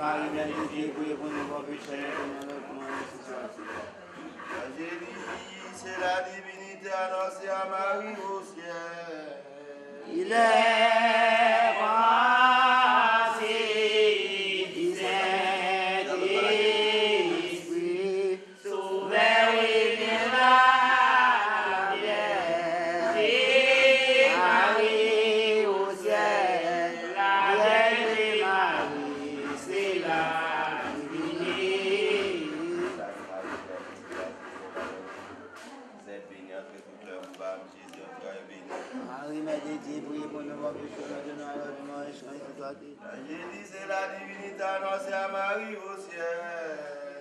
Marie, Mère de Dieu, priez pour nous pauvres pécheurs, c'est la divinité annoncée à Marie au ciel. Il est passé du Saint-Esprit, sauveur et bien la Vierge Marie au ciel, la Vierge Marie, c'est la divinité. Vous êtes bénie entre toutes leurs femmes, Jésus, votre est béni. Marie, Mère de Dieu, priez pour nous pauvres pécheurs, maintenant et à l'heure de mort, et Jésus, c'est la divinité annoncée à Marie au ciel.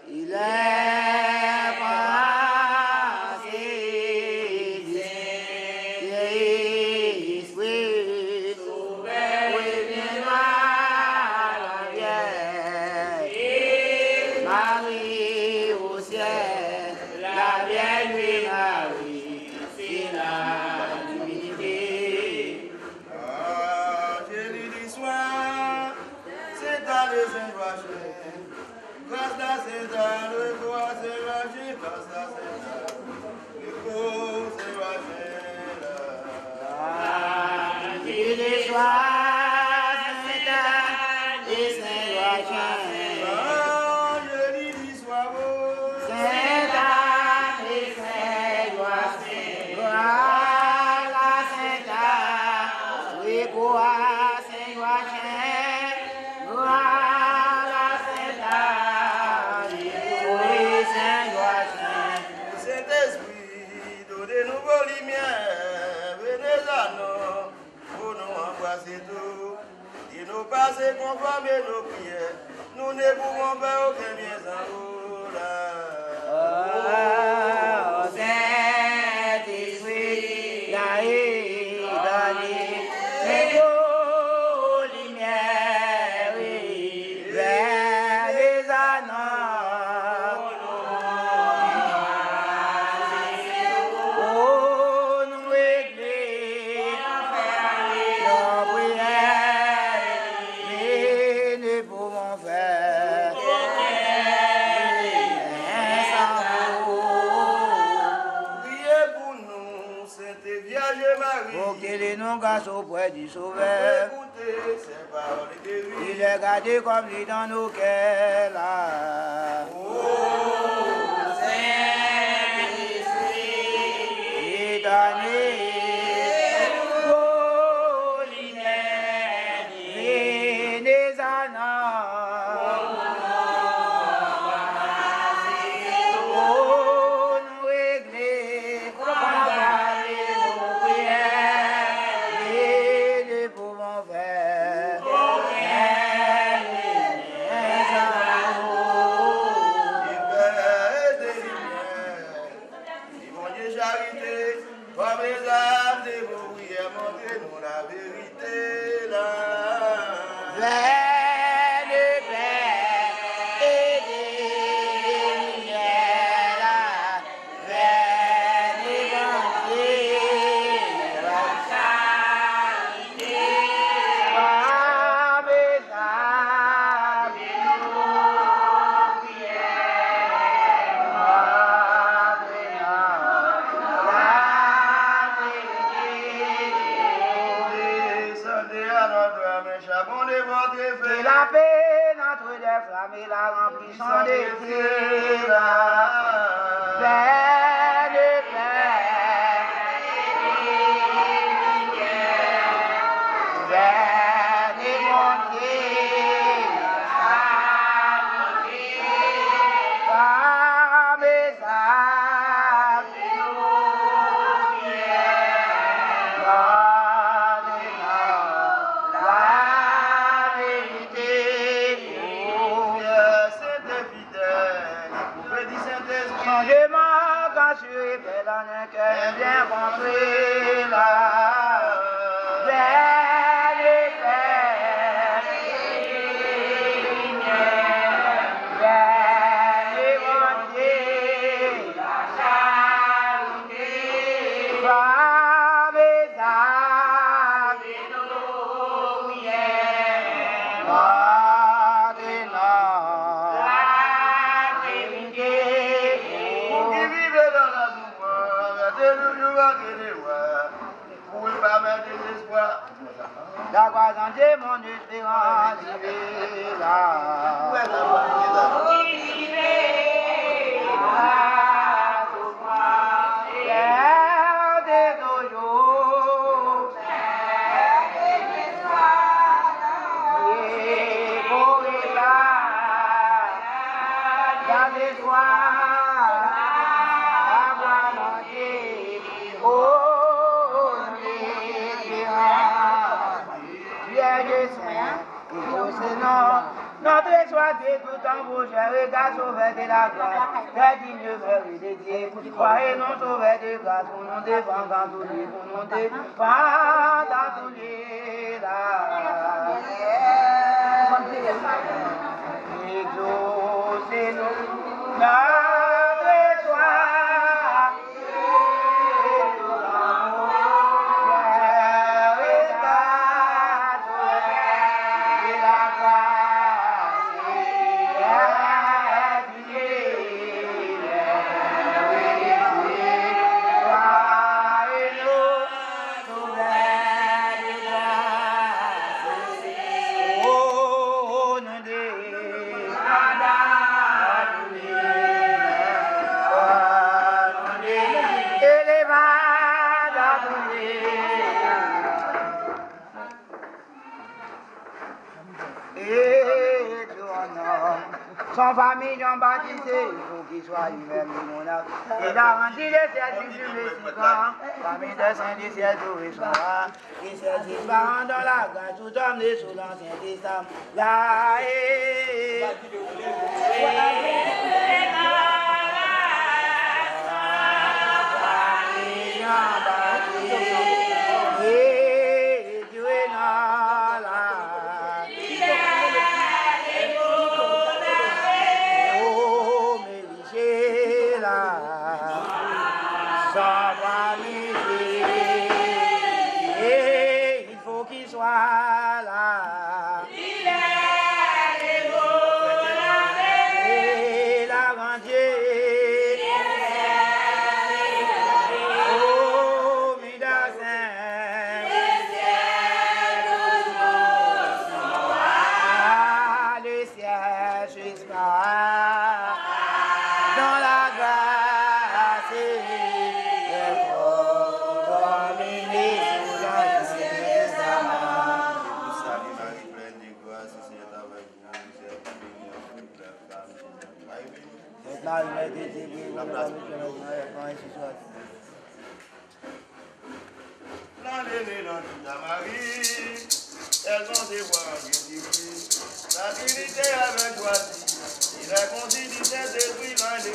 il est passé du Saint-Esprit, sauveur et bien la Vierge Marie au ciel, la Vierge Marie, c'est la divinité. Angélique du soir, c'est dans les Saint-Vachin. Grâce à Saint-Anne, le roi Saint-Vachin, grâce à Saint-Anne, le beau Saint-Vachin. Il est soir, Saint-Anne et Saint-Joachim. Angélique du soir, Saint-Anne et Saint-Joachim. Gloire à Saint-Anne, oui, gloire à Saint-Joachim. Gloire à Saint-Anne, oui, Saint-Joachim. Saint-Esprit, donnez-nous vos lumières, venez à nous, pour nous embrasser tout. Et nous passer conforme nos prières, nous ne pouvons faire aucun bien sans vous là. Oh, Saint-Esprit, donné vos lumières, vers les annonces. Oh, nous éclairons nos prières, et ne pouvons faire sans vous. Priez pour nous, Sainte Vierge Marie. Pour qu'il nous grâce auprès du Sauveur. Écoutez ces paroles de vie. Il est gardé comme lui dans nos cœurs là. Et donné vos lumières et des annonces. Oh, nous régler, comparer nos prières et ne pouvons faire comme les âmes de vos prières, montrez-nous la vérité là. vers le Père et des lumières là, vers l'évangile, la charité, par mes âmes et nos prières, Descendez à notre âme, charbon de votre et feu. la paix entre les flammes et la remplissant des cieux là, vers le Père vers l'évangile, la charité, par mes âmes et nos prières, donnez-nous la vérité. Saint et fidèle, pouvez dire Saint-Esprit. Changement rassuré, fait dans un cœur bien construit là, vers le Père, vers l'évangile, la charité, par mes âmes et nos prières, maintenant La croissance de mon espérance est là. Notre choisi tout en vous, cher gars, sauveur de la grâce, très digne de dédié. Croyez non sauveur de grâce, pour nous défendre dans tous les, pour nous défendre dans tous les là. Exaucez-nous, notre choix. Son famille ont baptisé, il faut qu'il soit humain, mon âme. Il a rendu les ciels du Mexicain, famille des saints du ciel doué son roi. Il s'est disparant dans la grâce, tout homme né sous l'Ancien Testament. Là, il faut qu'il soit là. Il est et la rentier. Oh, Midassin. Les ciels jusqu'à dans la grâce. Elles ont des voix en la dignité avec joie, il a considéré des esprits dans les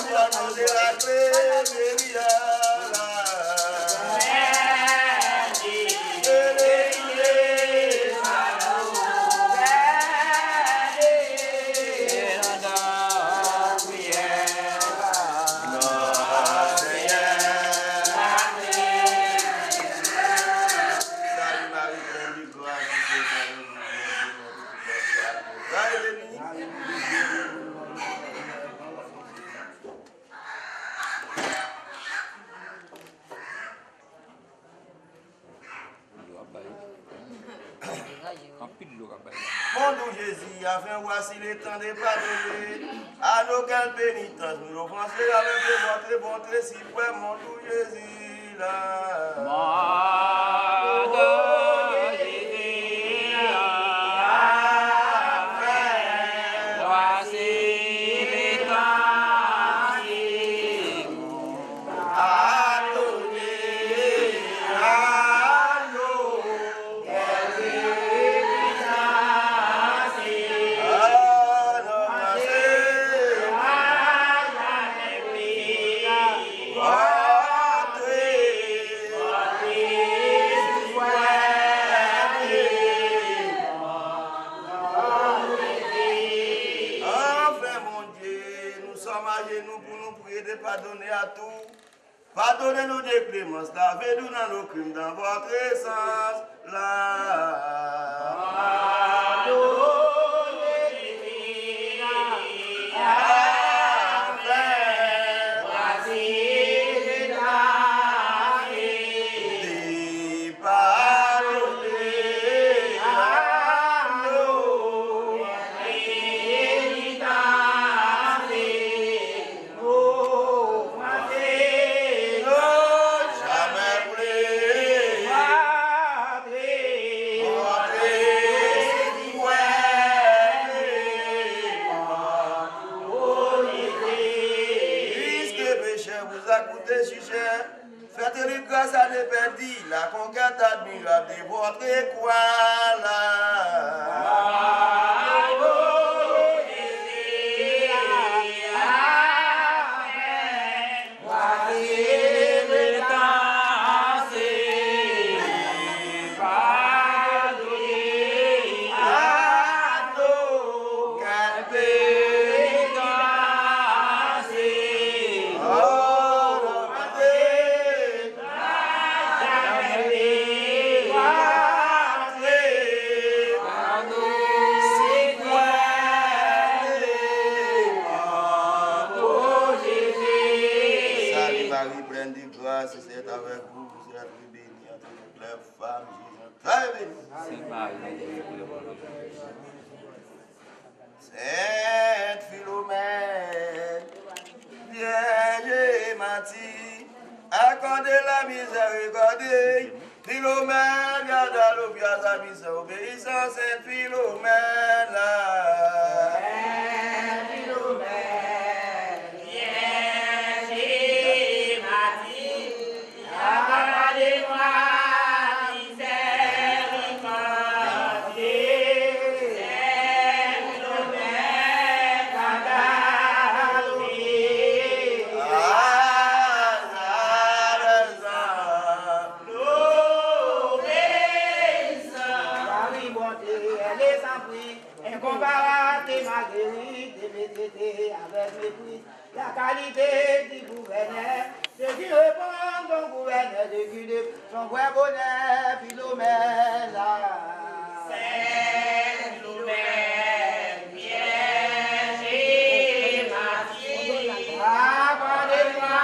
de la clé, Mon Dieu Jésus, afin voici le temps de pardonner à nos quelles pénitences nous offenser avec votre bonté si près, mon Dieu Jésus là. Pardonnez à tout, pardonnez-nous des clémences, lavez-nous dans nos crimes, dans votre essence, faites-lui grâce à l'éperdie, la conquête admirable de votre croix là. C'est avec vous, vous êtes bénie entre toutes les femmes, très bénie. Sainte Philomène, Vierge Mathilde, accordez la miséricorde. Philomène, garde à l'obéissance, sa mission, obéissance, Sainte Philomène. Sainte Philomène, Vierge Mathilde, accordez-moi miséricorde. Sainte Philomène, garde à incomparable Marguerite, traité avec mépris, la qualité du gouverneur, ceux qui répondent au gouverneur de Guinée, son vrai bonheur, Philomène. Sainte Philomène, Vierge Mathilde, accordez-moi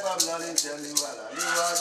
comme dans les ciels, voilà, les voix de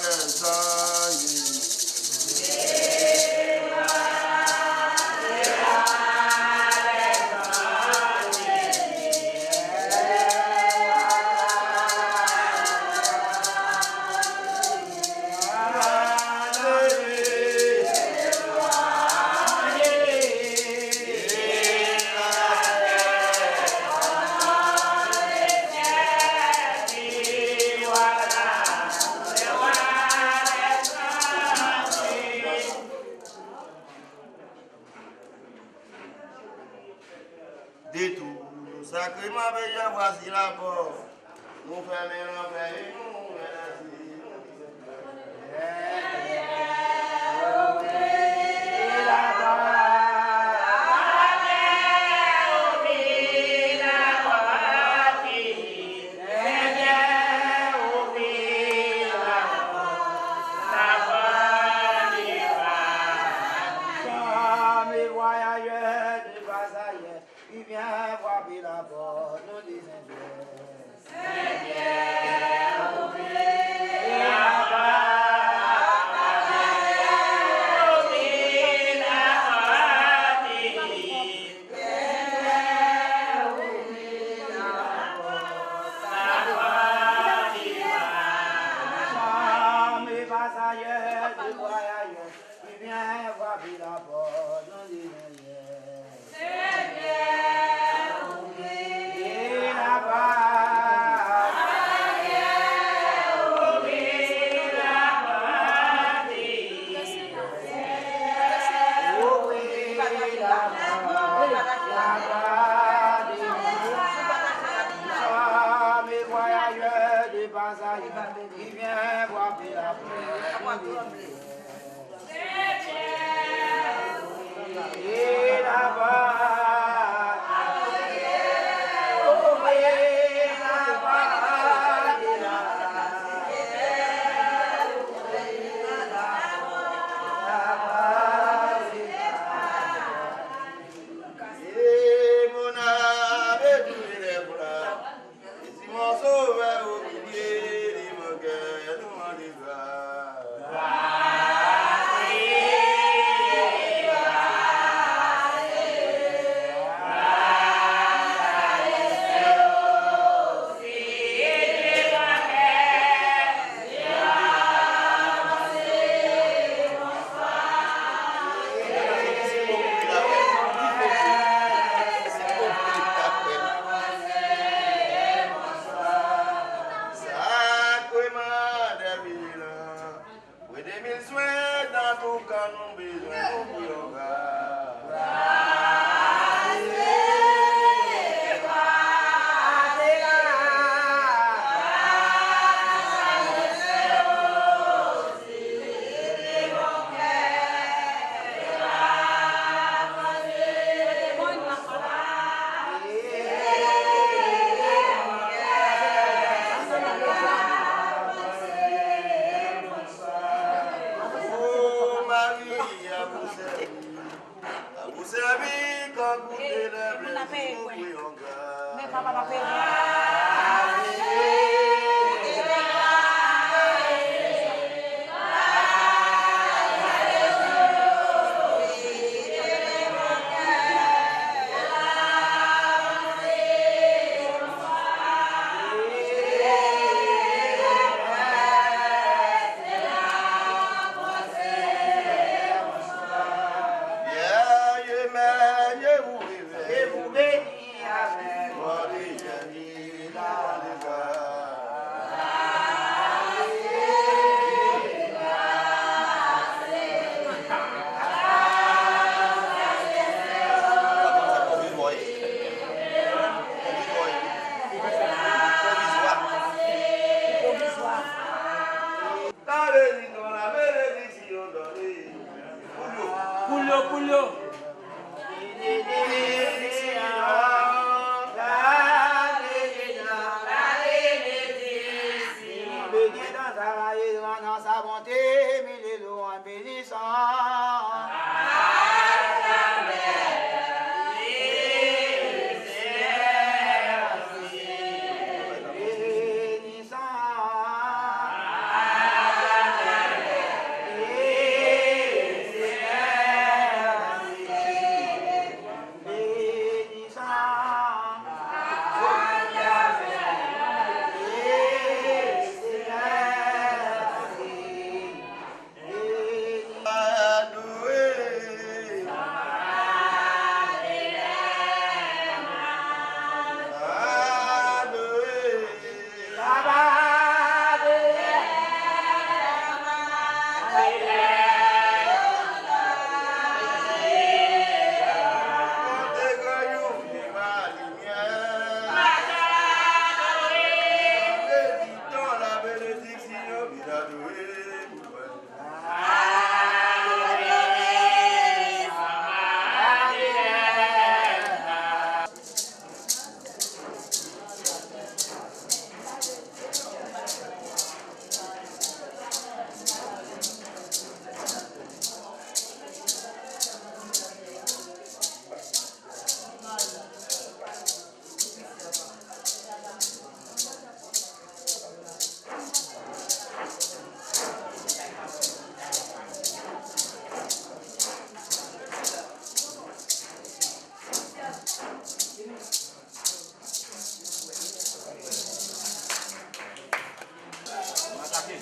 Sacrement veillé, voici la porte. Nous fermerons, veillons,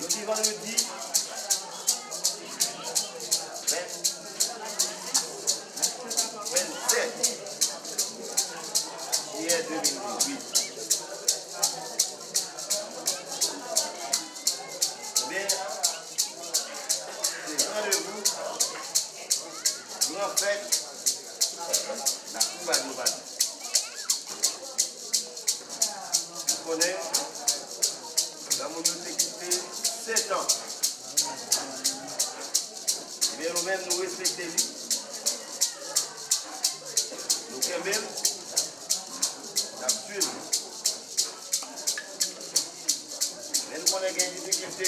Jeudi, vendredi, 27 juillet 2018. Mais c'est rendez-vous, grand fête, la Couba Globale. Vous connaissez, la communauté quitté 7 ans. Eh bien, nous-mêmes, nous respectons lui. Nous aimons, nous suivons. Mais nous connaissons une difficulté.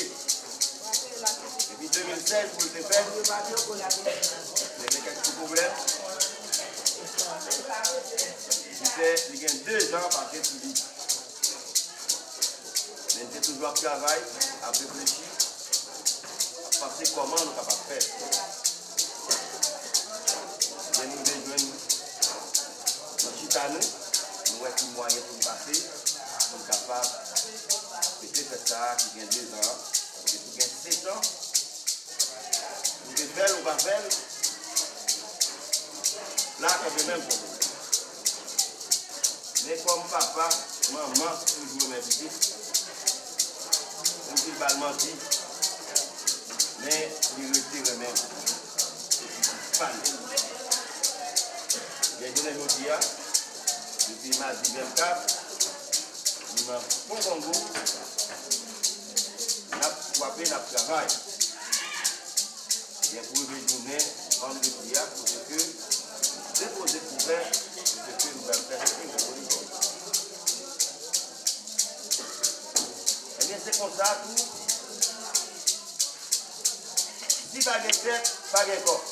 Depuis 2016, pour le faire, il y a quelques problèmes. Il y a 2 ans passé pour lui. Mais c'est toujours un travail, à réfléchir, à penser comment nous sommes capables de faire. Et nous devons nous chitaner, nous avons des moyens pour nous passer, nous sommes capables de faire ça qui vient 2 ans, qui vient 7 ans. Nous devons faire ou pas faire, là, c'est le même problème. Mais comme papa, maman, toujours mes petits, il va mentir, mais il retire même. Les journées aujourd'hui, depuis mardi 24, nous avons bon Congo, nous avons frappé notre travail. Et pour les journées, vendredi, pour ce que déposer couvert, pour ce que nous allons faire de politique. Eh bien, c'est comme ça, tout. Si pas de tête, pas de corps,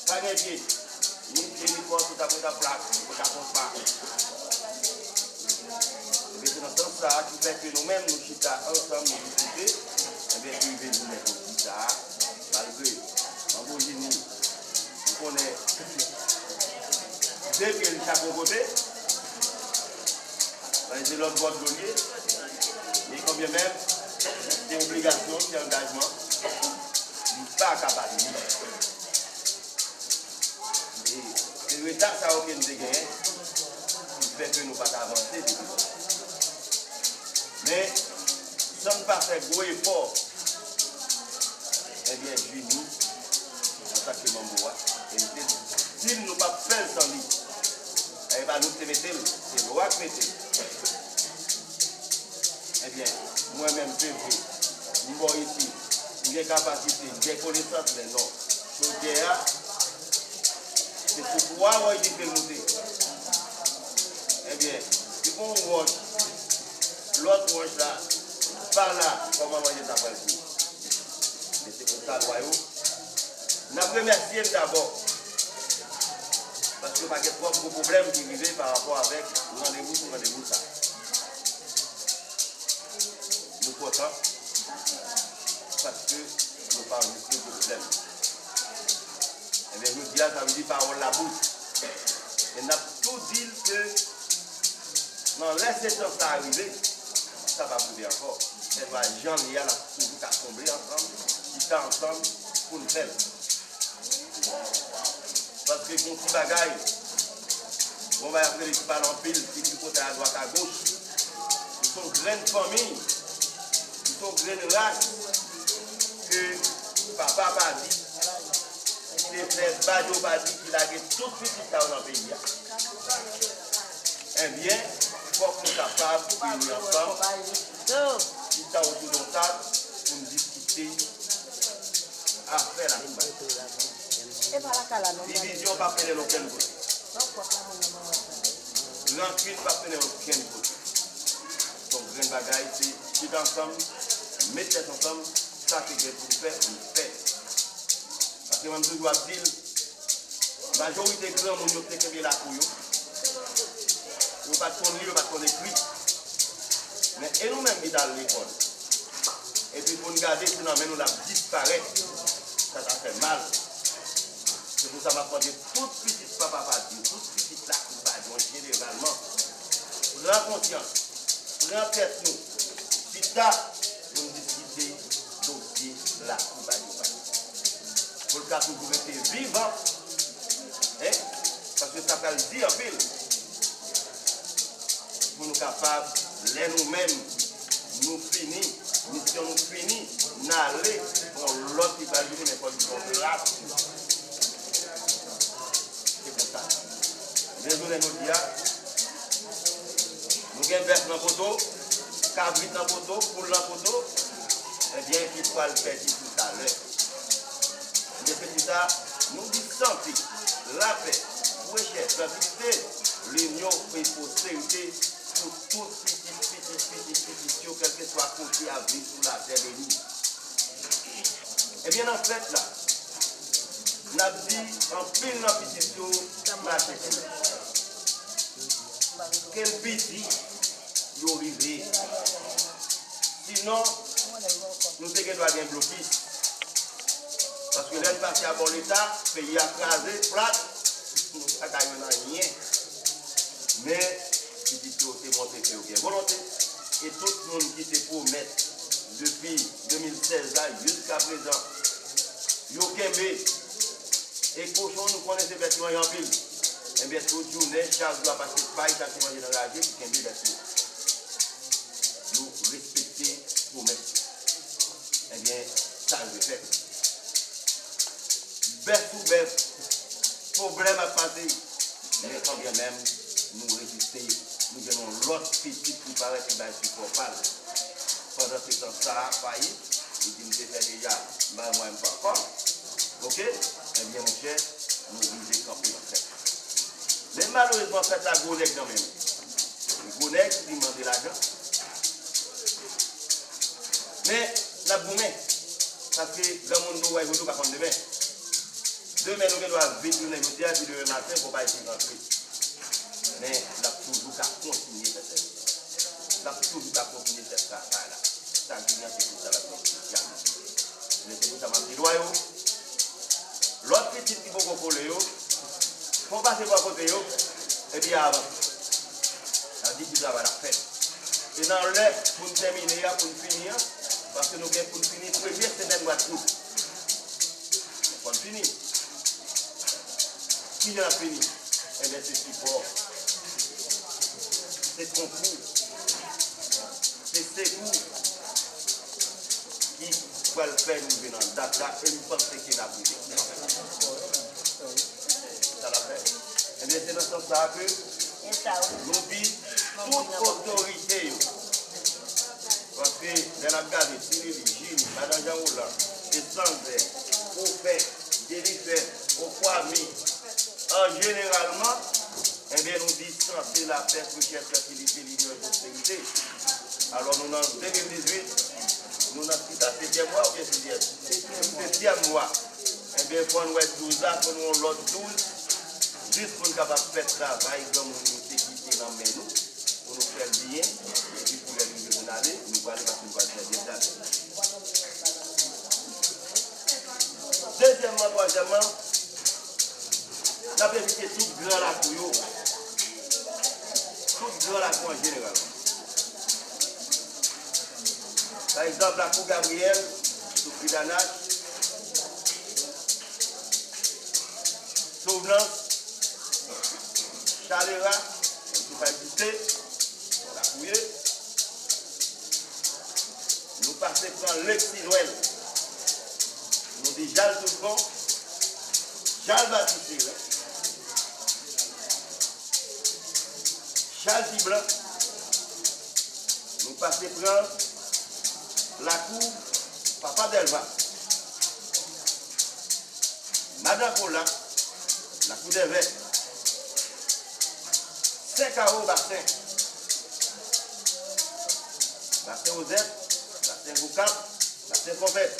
pas de pied, ni pied, ni corps, tout à fait à plaque, tout à fait pas. Et bien, c'est dans ce sens-là qui fait que nous-mêmes, nous chita ensemble, nous discuter, et bien, nous venons nous mettre au chita, malgré, en gros, nous connaissons, dès que le chapeau côté, c'est l'autre bord de l'olier. Mais quand bien même, c'est une obligation, c'est un engagement, il n'est pas capable de vivre. Et le retard ça aucun de gagné, qui fait que nous ne pouvons pas avancer. Mais si on ne pas faire gros effort, eh bien, je suis nous, en tant que membre, et si nous ne pas faire sans lui, eh bien, nous te mettons, c'est le roi qui met. Eh bien, moi-même, je veux, moi ici, j'ai capacité, j'ai connaissance des noms. C'est pour pouvoir avoir une difficulté. Eh bien, si on watch, l'autre watch là, par là, comment manger ça pour le coup. Mais c'est comme ça, le royaume. Nous remercions d'abord. Parce que pas de problème qui arrivait par rapport avec rendez-vous sur rendez-vous ça. Nous comptons parce que nous parlons de problème. Et bien, nous disons, ça veut dire parole la bouche. Et nous avons tout dit que non, laissez ça arriver, ça va bouger encore. Et bien, Jean et Yann ont toujours assemblé ensemble, qui sont ensemble pour nous faire. Parce que mon petit bagaille, on va appeler l'équipe à l'empile, qui du côté à droite à gauche. Nous sommes grandes familles, nous sommes grandes races que papa a dit, qu'il est fait Badio a dit qu'il a dit tout de suite dans le pays. Eh bien, il faut que nous soyons capables de nous ensemble, qui sont autour de la table, pour nous discuter. Division pas faire aucun côté. L'entrée pas faire aucun côté. Donc, grand bagaille, c'est tout ensemble, mettez ensemble, ça c'est que pour faire, on fait. Parce que même toujours dire, la majorité de gens qui ont fait la couille, ils n'ont pas de livre, pas de écrit. Mais et nous-mêmes qui dans l'école. Et puis pour nous garder, sinon nous la disparaître, ça fait mal. C'est pour ça que je vais demander tout petit papa dire, tout petit là qui va dire généralement. Prends conscience, prends tête nous. Si ça, nous discuter dossier là qui va dire. Pour le cas où vous restez vivant, hein, parce que ça peut le dire en pile. Pour nous capables, les nous-mêmes, nous finissons. Mission nous finie, n'aller pour l'autre qui va venir, mais pas du tout là. C'est comme ça. Désolé, nous disons, nous avons un dans le poteau, cabrit dans le poteau, poule dans le poteau, eh bien, il faut le faire tout à l'heure. Depuis ça, nous disons santé, la paix, recherche, tranquillité, l'union et prospérité pour tous petit, quel que soit côté à vivre sur la terre de nous. Eh bien, en fait, là, nous avons dit en pile dans pétition, quel petit nous arrivé. Sinon, nous devons avoir un blocus. Parce que là, nous passons à bon l'état, le pays a crasé, plat, nous n'avons rien. Mais, pétition, c'est montré qu'il y a une volonté. Et tout le monde qui se promet depuis 2016 jusqu'à présent, yo kembe et cochon nous connaissons bêtement en pile. Et bien toute journée, chaque doit passer par chaque manger dans la vie pour kembe bêtement. Nous respecter promesse. Eh bien, ça le fait. Bête ou bête, problème à passer, mais quand bien même nous résister. Nous avons l'autre petit qui paraît qui va être supportable. Pendant ce temps, ça a failli. Il dit, nous fait déjà, mais moi, je ne pas encore. Ok? Eh bien, mon cher, nous visons camper en fait. Mais malheureusement, c'est la Gonec quand même. Le Gonec qui demande l'argent. Mais, la boumée, parce que le monde nous voit, nous ne pas contre demain. Demain, nous devons vite nous négocier, puis demain matin, pour ne pas essayer d'entrer. Mais la toujours qu'à continuer cette chose. La toujours qu'à continuer cette travail-là. Ça devient c'est pour ça la politique. Mais c'est pour ça que je dis, l'autre petit qui va coller, faut passer par côté, et puis avant. Ça dit qu'il va la faire. Et dans l'air, pour nous terminer, pour nous finir, parce que nous avons pour nous finir, première semaine mois d'août. Pour nous finir. Qui a fini? Eh bien, c'est support. C'est concours, c'est secours qui va le faire nous venir dans data et nous pensons qu'il a bougé. Ça l'a fait. Et bien c'est dans ce sens-là que nous disons toute autorité. Parce que dans la garde, Cyril, Gilles, Madame Jean-Roland, et Sandré, au fait, Jennifer, au Kwame, en généralement, eh bien, nous distancer la paix, recherche, fertilité, l'union et prospérité. Alors, nous, en 2018, nous, dans le 7e mois ou bien 7e mois, eh bien, pour nous être 12 ans, pour nous, l'autre 12, juste pour nous capables de faire travail comme nous sécurité dans nous, pour nous faire bien, et puis pour les livres nous aller, nous allons parce que nous allons faire bien d'aller. Deuxièmement, troisièmement, nous avons évité tout grand la couille. Tout grand la couille en général. Par exemple, la cour Gabriel, sous Fridanache, Sauvenance, Chalera, sous Faïdité, on l'a couillé. Nous passons prendre l'ex-Noël. Nous disons Jal Toubon, Jal Baptiste, Charles Tiblan, nous passons prendre la cour Papa Delva, Madame Cola, la cour des verts. 5 carreaux bassin. Bassin Osette, bassin Boucap, bassin Compète.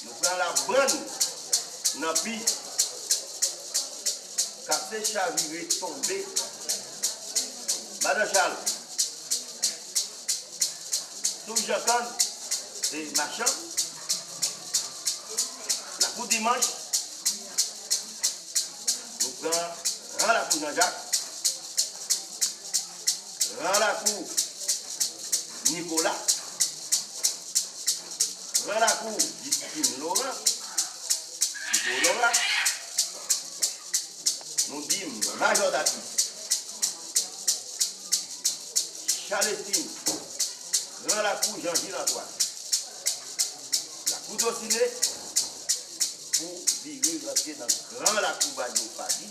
Nous prenons la bonne dans le pays. Casser chaviré, tomber. Madame Charles, tout j'entends, c'est machin. La cour dimanche, nous prenons la cour Jean-Jacques, la cour Nicolas, la cour Justine Laurent, Laurent, nous disons Major d'Api, Chalestine, la cour Jean-Gilles Antoine, la cour d'Ossiné, pour virer rentrer dans la cour Badio Fadi,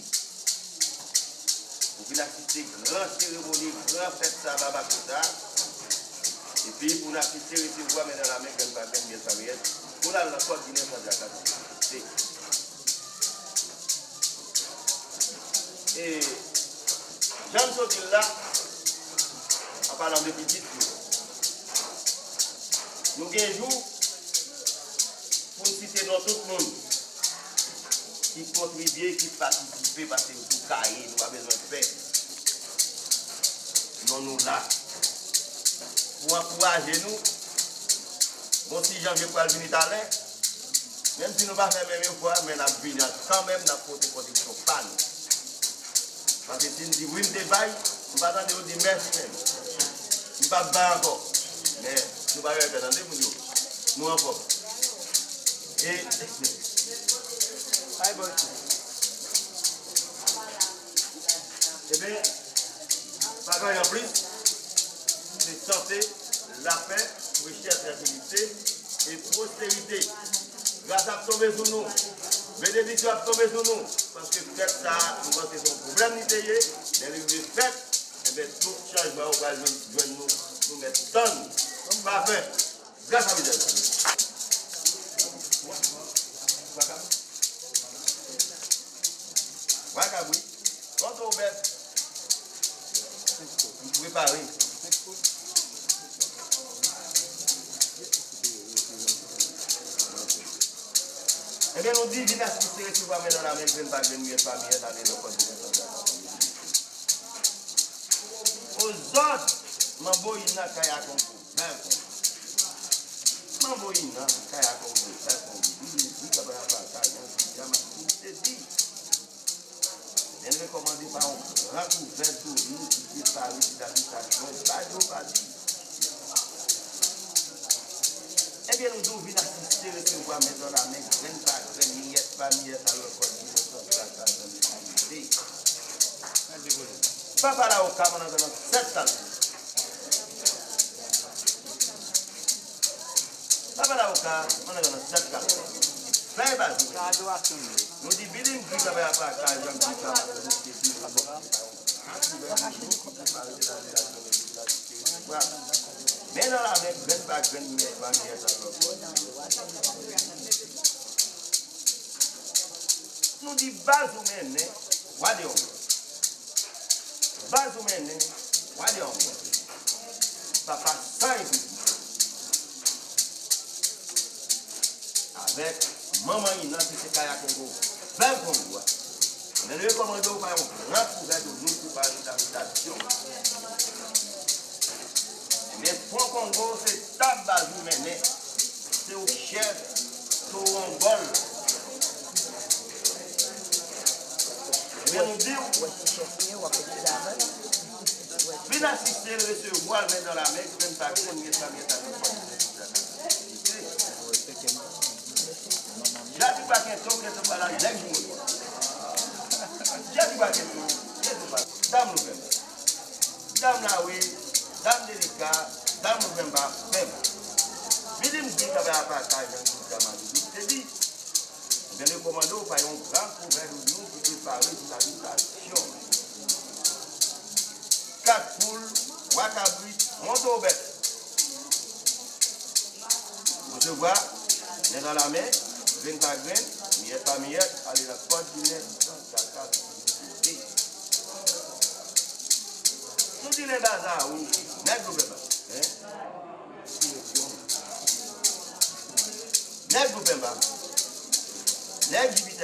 pour qu'il assiste grande cérémonie, grande fête Sababa Kota, et puis pour assister recevoir dans la main qu'elle va bien famille, pour la code Guinée de la capitale. Et Jean Sotil là, en parlant de petite, nous avons un jour pour citer dans tout le monde qui contribue, qui participe, parce que tout cahier, nous avons besoin de faire. Nous là. Pour encourager nous, bon si janvier pour venir à l'air, même si nous ne pas faire même fois, mais nous venons quand même dans la protection panne. Parce que si nous disons oui, nous débaillons, nous ne pas attendre de dire merci même. Nous ne pas battre encore. Mais nous ne pas attendre pour nous. Nous encore. Et eh bien, pas grand en plus, c'est santé, la paix, richesse, tranquillité et prospérité. Grâce à tomber sur nous, bénédiction à tomber sur nous, parce que peut-être ça, nous pensons que c'est un problème d'idée, les livres faits, et bien tout changement, on va nous mettre tonnes. Parfait. Grâce à vous. Wakaboui, quand on ouvert, vous pouvez parler. Eh bien, nous disons, viens assister, tu vas mettre dans la main, je ne vais pas venir famille dans les locaux de aux autres, mambo ina kaya kongo, ben mambo ina kaya kongo, ben kongo, il va pas faire ça, il y a ma c'est dit. Elle recommandé par un recouvert pour nous qui est par l'habitation, pas dit. Eh bien, nous devons venir assister, recevoir, mettre dans la main, famille, alors papa là au Cameroun dans 7 ans. Papa là au Cameroun dans 7 ans. Très bas. Nous disons bien que vous avez appris à mais dans la même nous disons base humaine, base humaine, papa simple avec maman Ina qui se Kaya Congo, 20 Congo. Mais le commandant va un grand couvert de nous pour parler d'habitation. Mais pour Congo, c'est ta base humaine, c'est au chef, c'est au Angol. Mais nous disons, bien assister, recevoir, mettre dans la main, même pas que nous j'ai dit pas qu'un ton que c'est pas la j'ai dit pas qu'un ton, dame nous dame là oui, dame délicat, dame nous pas même. Mais nous dit qu'avec la partage c'est dit. Mais le commando par un grand couvert de nous qui préparer pour l'habitation. 4 poules, Wakaboui, Montaubet. Vous voyez, on est dans la main. 24 graines, Miette pas miette, allez dans le code du lait. Nous disons les bazar, oui. N'est-ce pas? N'est-ce pas? N'est-ce pas?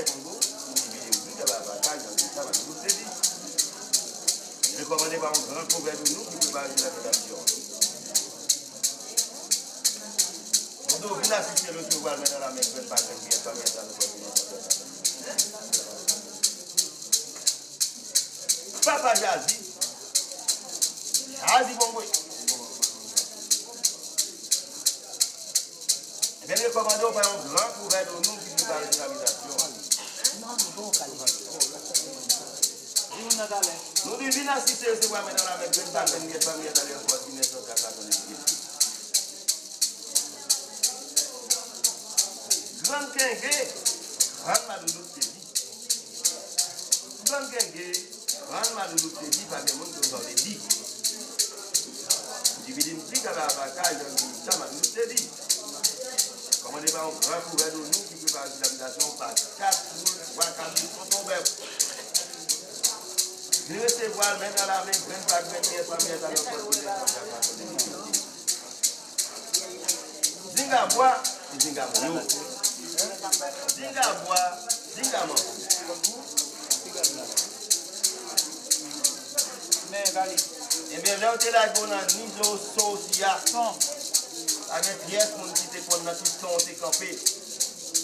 Congo, recommandé par un grand proverbe de nous qui prépare la rédaction. On doit venir assister le souvoir dans la main, pas dans le Papa Jazi, bon oui. Bien recommandé par un grand proverbe de nous qui prépare la rédaction. Nous devons assister ce soir dans la même chose, dans la famille dans les forces qui ne sont pas catholiques. Grand Kengue, Grand Madoulou Tedi. Grand Kengue, Grand Madoulou Tedi, pas de monde qui ont dit. Dividim dit qu'à la bataille, ça Madoulou Tedi. Comment n'est pas un grand couvert de nous qui prépare l'habitation par 4 poules, 3 cabines sont tombés. Je vais recevoir même dans la main, 24 premières familles dans le côté. Zinga bois, zinga mounou. Zinga bois, zinga mounou. Et bien, là, on est là, on a mis au social. Avec pièce, on dit que on a tout on est campé.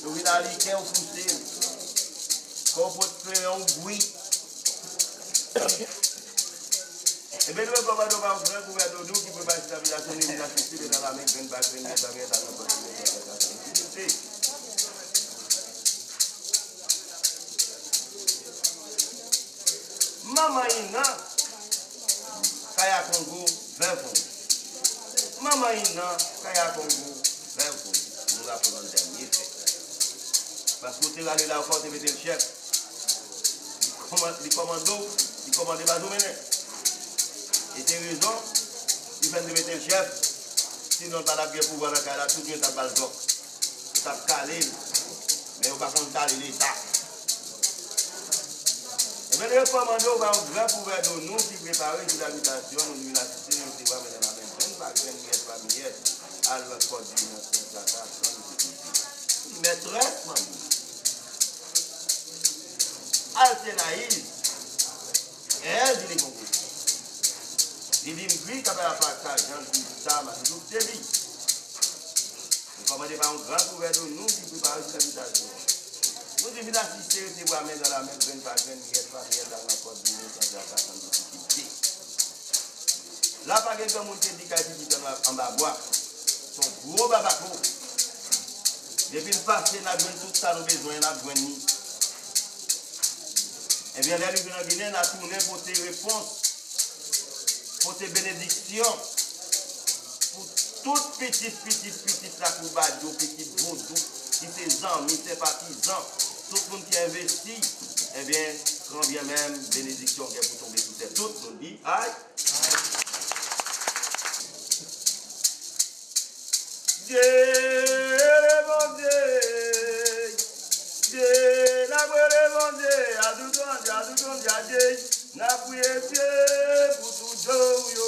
Le village qui est au poussé. Qu'on peut faire un bruit. Et bien, nous avons un grand gouvernement qui peut passer la habitation de la société dans la main, dans la Maman Ina, Kaya Congo, 20 fonds. Maman Ina, Kaya Congo, 20 fonds. Nous l'avons dans le dernier fait. Parce que tu es allé là encore, tu es le chef. Les commandos, ils commandent pas tout mener. Et c'est raison, ils viennent de mettre le chef. Sinon, tu as la guerre pour voir la carrière, tout le monde a pas le bloc. Tu as calé, mais on va compter l'État. Et bien, les commandos vont un grand pouvoir de nous qui préparent l'habitation, nous nous l'assistons, nous devons mettre la même chose, pas de miette, pas de miette, à l'autre côté de notre maîtresse, Altenaïs, elle dit les Congolais. Il dit, oui, quand elle a pas ça, j'en dis ça, mais tout c'est dit. Nous commandons par un grand gouvernement, nous qui préparons l'habitation. Nous devons assister, nous devons mettre dans la même graine par graine, miette par miette, dans la côte de l'eau, sans difficulté. Là, par exemple, mon qui dit en bas bois, son gros babaco. Depuis le passé, nous avons tout ça, nous avons besoin, nous avons besoin. Eh bien, les gens en Guinée, on a tourné pour tes réponses, pour tes bénédictions, pour toutes petites la coubade, petites boudes, qui ses amis, ses partisans, tout le monde qui investit, eh bien, quand bien même, bénédiction qui est pour tomber sur tête, tout le monde dit, aïe. Dieu, mon Dieu. La guerre vendée, à tout temps, n'a plus été pour tout yo.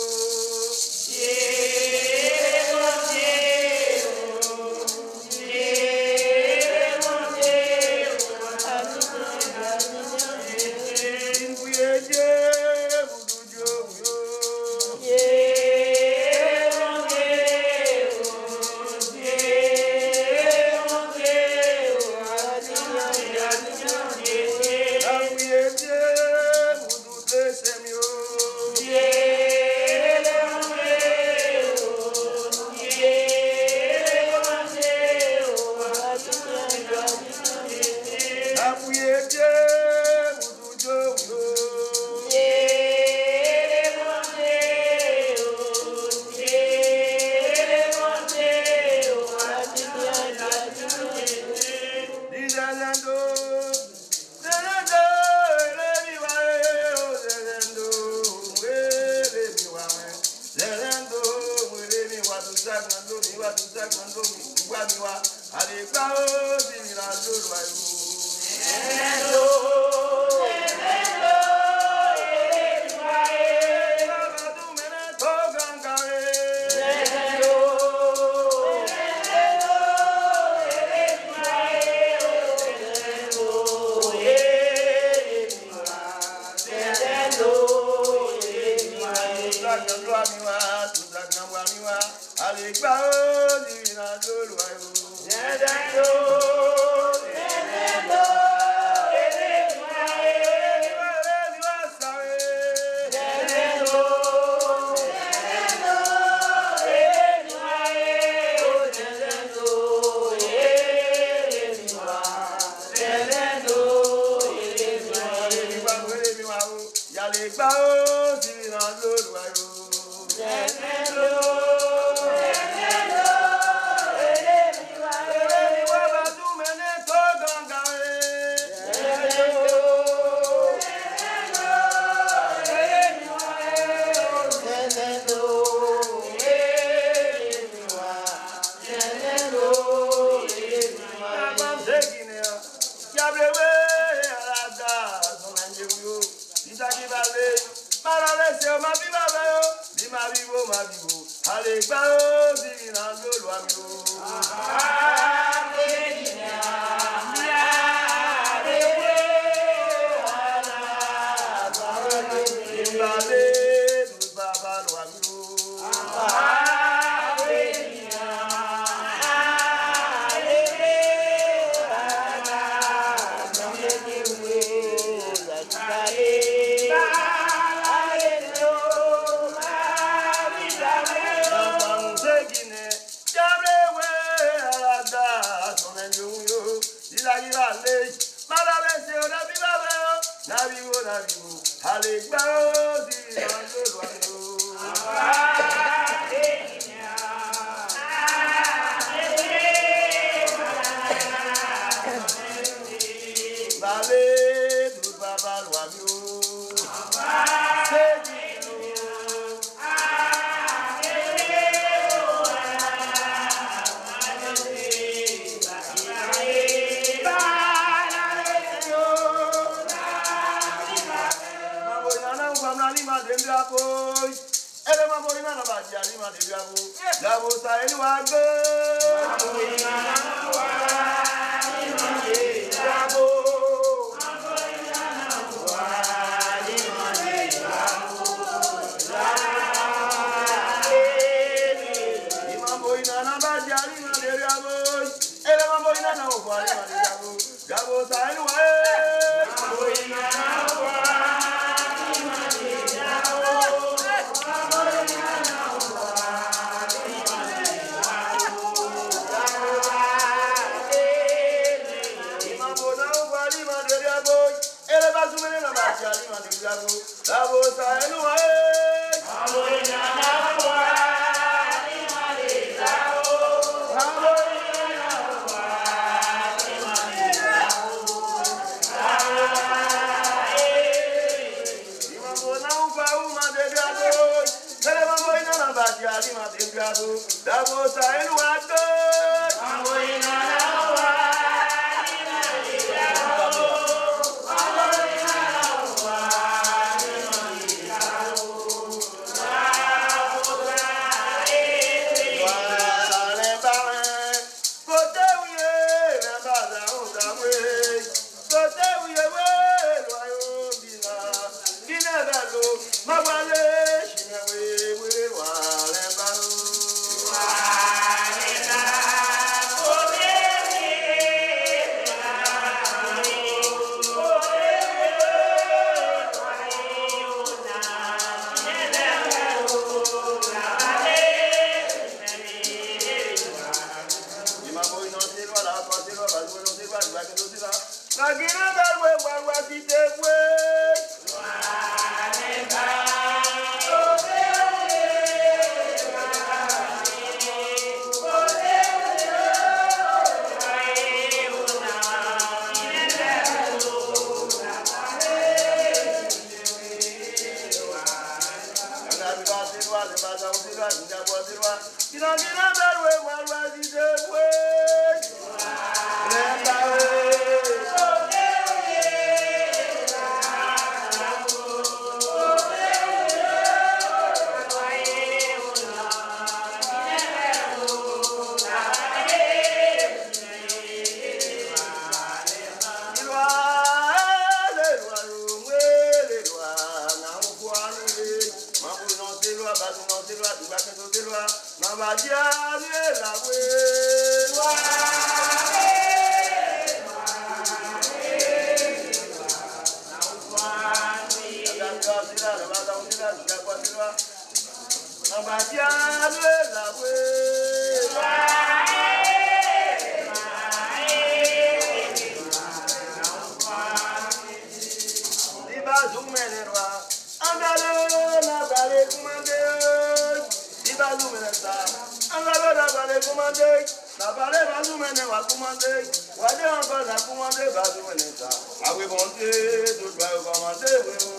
Bazumene va commander, Wade encore la commander, Bazumene ça. Ah oui, bon Dieu, tout doit commander, oui.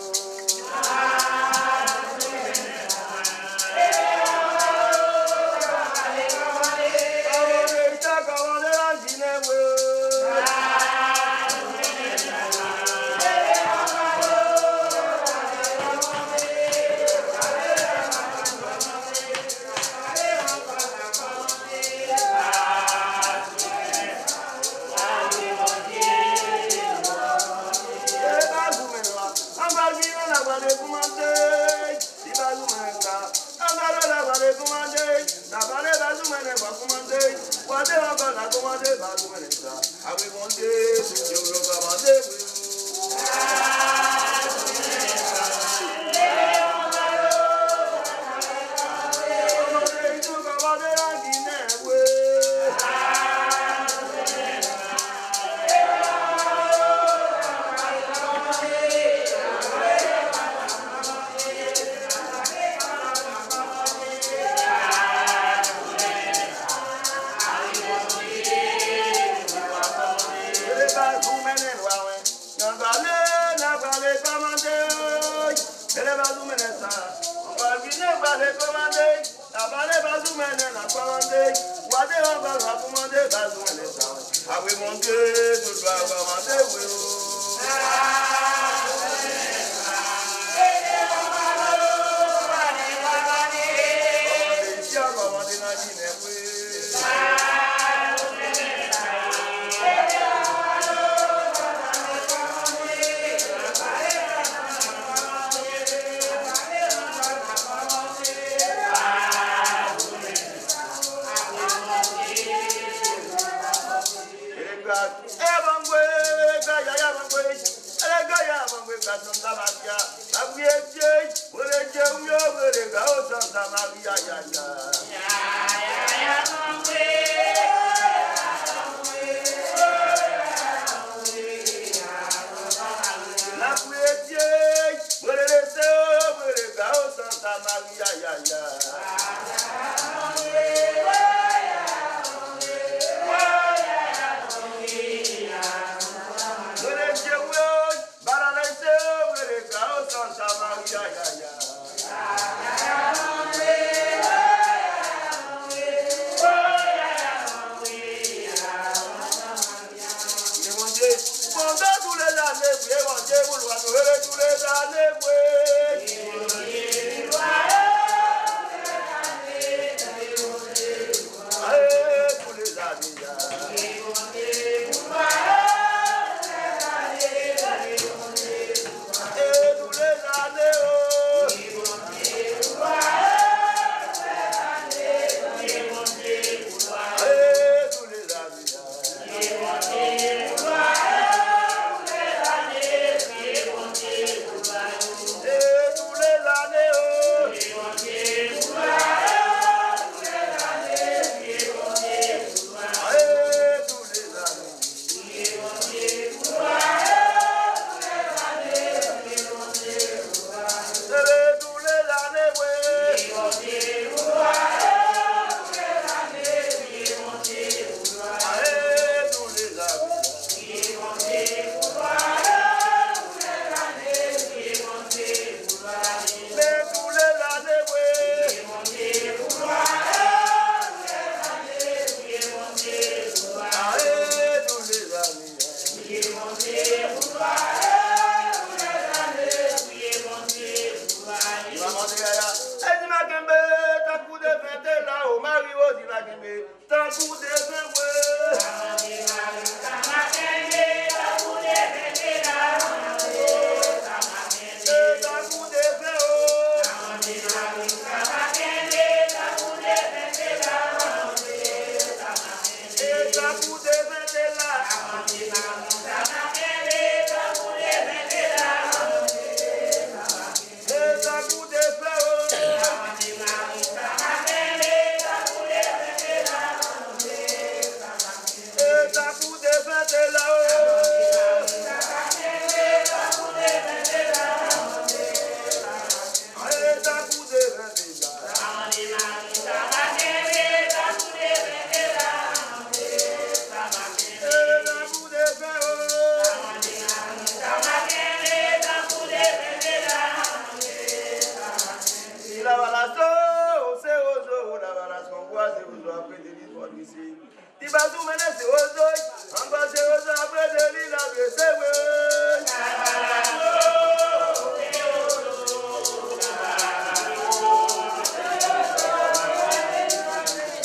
Tibazou mene se ozoi, amba se ozo abre de lila de sewe.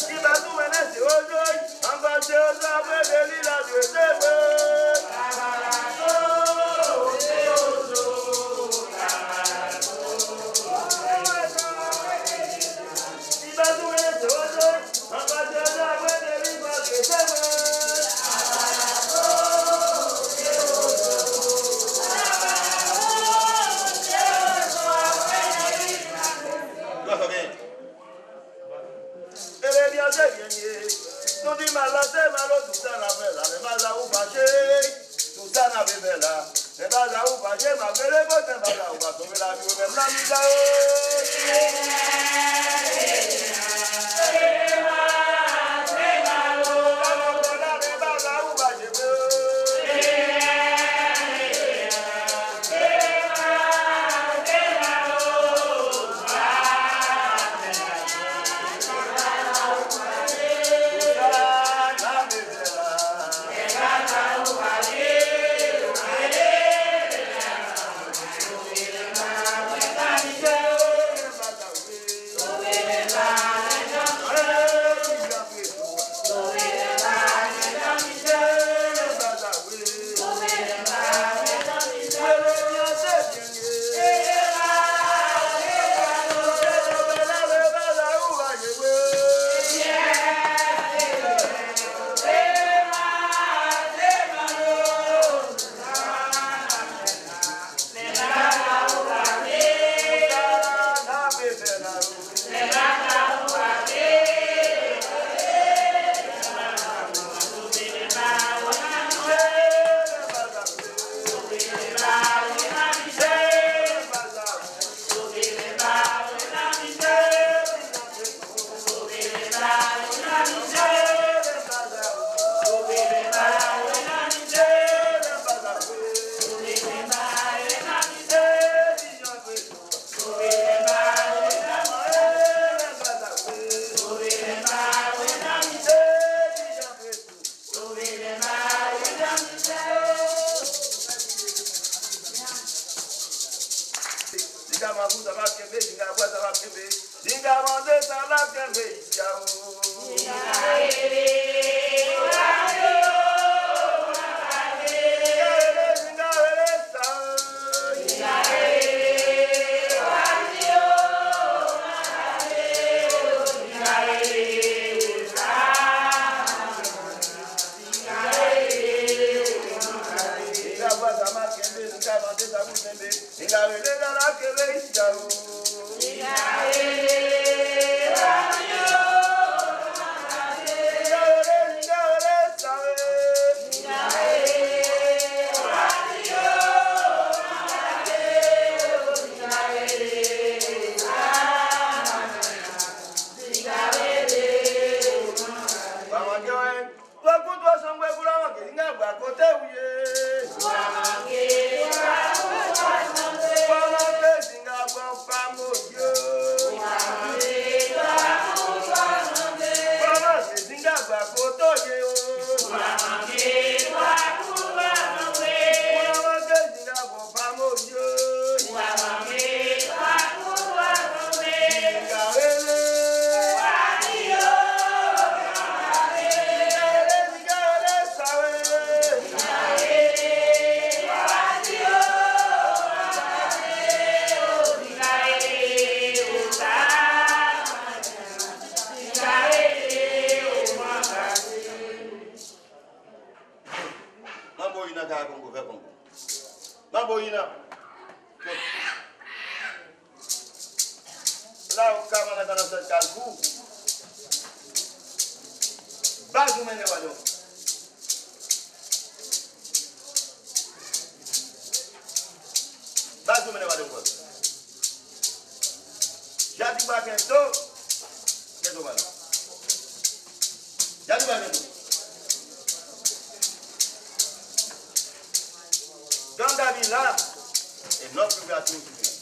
Tibazou mene se ozoi, amba se ozo abre de lila de sewe. Tibazou mene se ozoi, amba se ozo abre de lila de sewe. Nous dit mal c'est malo tout ça la belle les mal ou fâché tout ça na belle les mal ou fâché ma belle bonne mal ou va sauver la vie même la misère Dans David là, et notre privature.